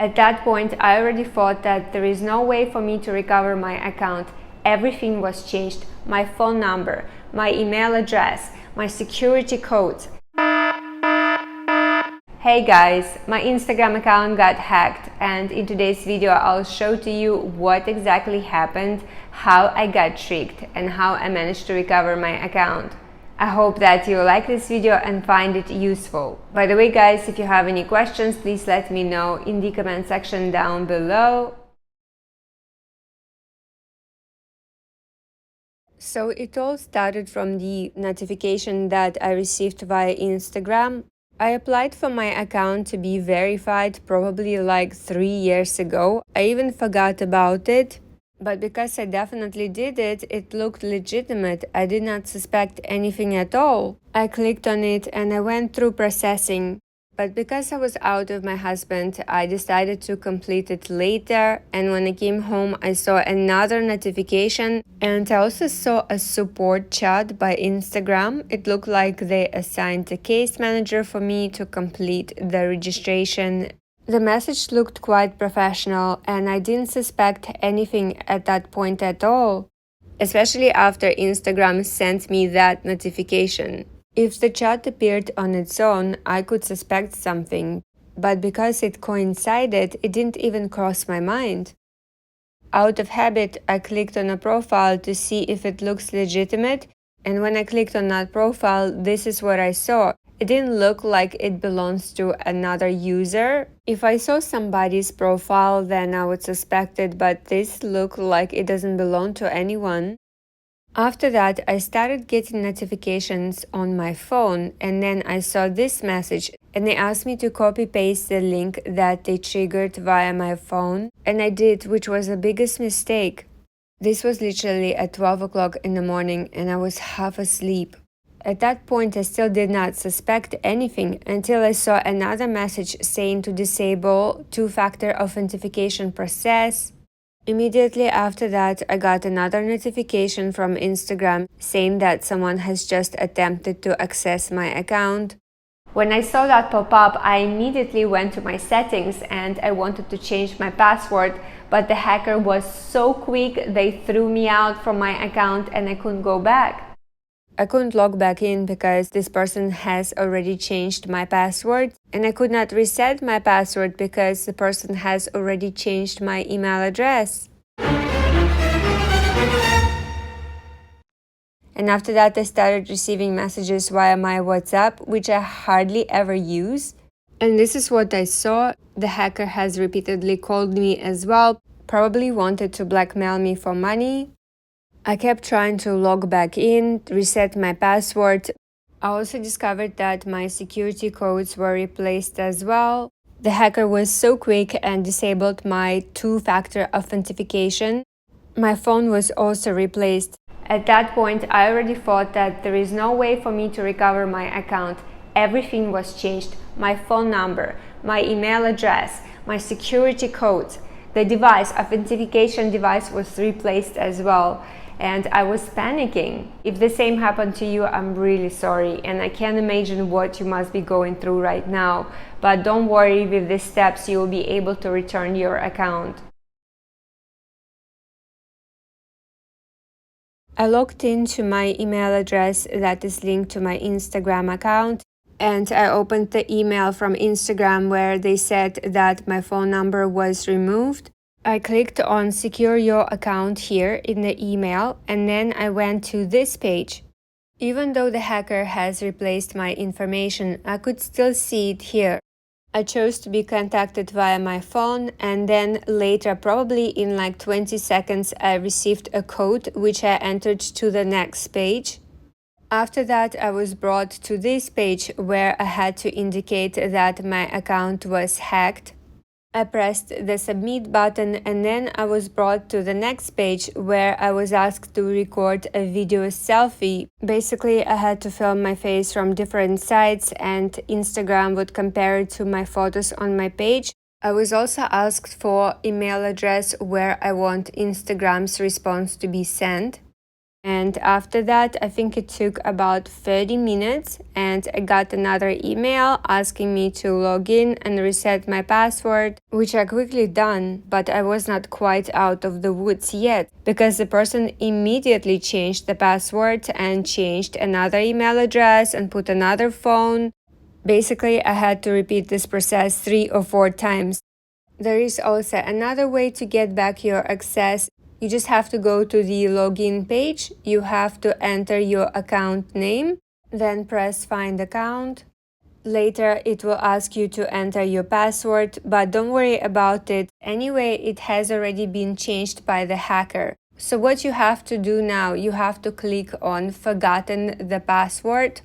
At that point, I already thought that there is no way for me to recover my account. Everything was changed. My phone number, my email address, my security codes. Hey guys, my Instagram account got hacked, and in today's video I'll show to you what exactly happened, how I got tricked, and how I managed to recover my account. I hope that you like this video and find it useful. By the way guys, if you have any questions, please let me know in the comment section down below. So it all started from the notification that I received via Instagram. I applied for my account to be verified probably like 3 years ago. I even forgot about it. But because I definitely did it, it looked legitimate. I did not suspect anything at all. I clicked on it and I went through processing. But because I was out with my husband, I decided to complete it later, and when I came home I saw another notification, and I also saw a support chat by Instagram. It looked like they assigned a case manager for me to complete the registration. The message looked quite professional and I didn't suspect anything at that point at all, especially after Instagram sent me that notification. If the chat appeared on its own, I could suspect something, but because it coincided, it didn't even cross my mind. Out of habit, I clicked on a profile to see if it looks legitimate, and when I clicked on that profile, this is what I saw. It didn't look like it belongs to another user. If I saw somebody's profile, then I would suspect it, but this looked like it doesn't belong to anyone. After that, I started getting notifications on my phone, and then I saw this message, and they asked me to copy-paste the link that they triggered via my phone, and I did, which was the biggest mistake. This was literally at 12 o'clock in the morning, and I was half asleep. At that point, I still did not suspect anything until I saw another message saying to disable two-factor authentication process. Immediately after that, I got another notification from Instagram saying that someone has just attempted to access my account. When I saw that pop up, I immediately went to my settings and I wanted to change my password, but the hacker was so quick, they threw me out from my account and I couldn't go back. I couldn't log back in because this person has already changed my password, and I could not reset my password because the person has already changed my email address. And after that, I started receiving messages via my Whatsup, which I hardly ever use. And this is what I saw. The hacker has repeatedly called me as well, probably wanted to blackmail me for money. I kept trying to log back in, reset my password. I also discovered that my security codes were replaced as well. The hacker was so quick and disabled my two-factor authentication. My phone was also replaced. At that point, I already thought that there is no way for me to recover my account. Everything was changed. My phone number, my email address, my security codes. The device, authentication device, was replaced as well. And I was panicking. If the same happened to you, I'm really sorry, and I can't imagine what you must be going through right now. But don't worry, with these steps you will be able to return your account. I logged into my email address that is linked to my Instagram account, and I opened the email from Instagram where they said that my phone number was removed. I clicked on Secure Your Account here in the email, and then I went to this page. Even though the hacker has replaced my information, I could still see it here. I chose to be contacted via my phone, and then later, probably in like 20 seconds, I received a code which I entered to the next page. After that, I was brought to this page where I had to indicate that my account was hacked. I pressed the submit button, and then I was brought to the next page where I was asked to record a video selfie. Basically, I had to film my face from different sides and Instagram would compare it to my photos on my page. I was also asked for email address where I want Instagram's response to be sent. And after that, I think it took about 30 minutes, and I got another email asking me to log in and reset my password, which I quickly done, but I was not quite out of the woods yet, because the person immediately changed the password and changed another email address and put another phone. Basically, I had to repeat this process 3 or 4 times. There is also another way to get back your access. You just have to go to the login page. You have to enter your account name, then press find account. Later, it will ask you to enter your password, but don't worry about it. Anyway, it has already been changed by the hacker. So what you have to do now, you have to click on forgotten the password.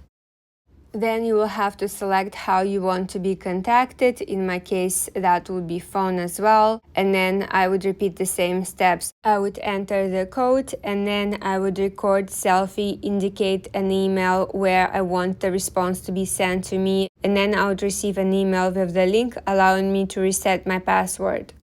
Then you will have to select how you want to be contacted. In my case, that would be phone as well. And then I would repeat the same steps. I would enter the code, and then I would record selfie, indicate an email where I want the response to be sent to me. And then I would receive an email with the link allowing me to reset my password.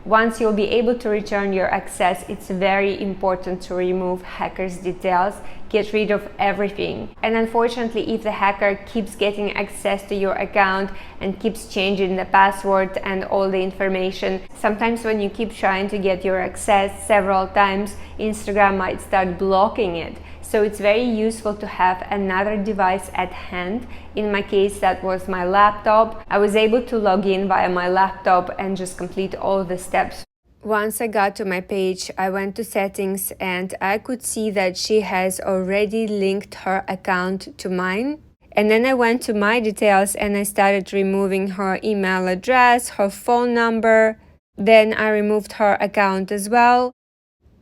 Once you'll be able to return your access, it's very important to remove hackers' details, get rid of everything. And unfortunately, if the hacker keeps getting access to your account and keeps changing the password and all the information, sometimes when you keep trying to get your access several times, Instagram might start blocking it. So it's very useful to have another device at hand. In my case, that was my laptop. I was able to log in via my laptop and just complete all the steps. Once I got to my page, I went to settings and I could see that she has already linked her account to mine. And then I went to my details and I started removing her email address, her phone number. Then I removed her account as well.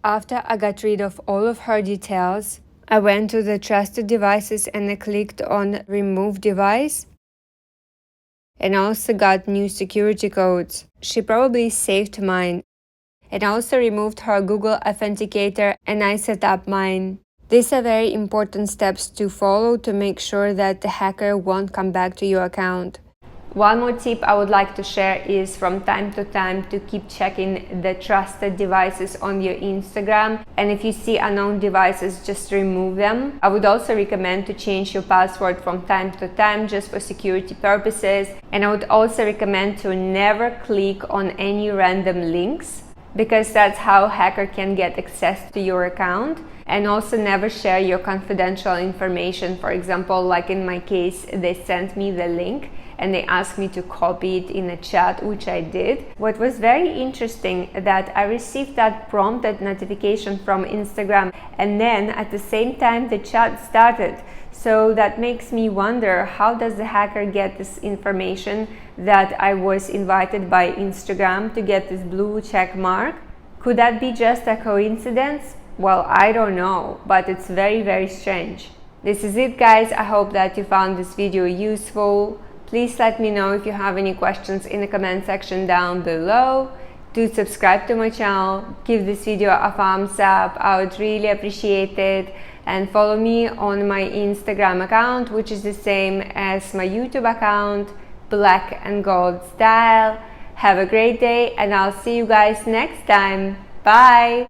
After I got rid of all of her details, I went to the trusted devices and I clicked on remove device and also got new security codes. She probably saved mine. And I also removed her Google Authenticator and I set up mine. These are very important steps to follow to make sure that the hacker won't come back to your account. One more tip I would like to share is from time to time to keep checking the trusted devices on your Instagram, and if you see unknown devices, just remove them. I would also recommend to change your password from time to time just for security purposes, and I would also recommend to never click on any random links, because that's how hacker can get access to your account. And also never share your confidential information. For example, like in my case, they sent me the link and they asked me to copy it in a chat, which I did. What was very interesting that I received that prompted notification from Instagram, and then at the same time the chat started. So that makes me wonder, how does the hacker get this information that I was invited by Instagram to get this blue check mark? Could that be just a coincidence? Well, I don't know, but it's very, very strange. This is it, guys. I hope that you found this video useful. Please let me know if you have any questions in the comment section down below. Do subscribe to my channel, give this video a thumbs up, I would really appreciate it. And follow me on my Instagram account, which is the same as my YouTube account, Black and Gold Style. Have a great day and I'll see you guys next time. Bye!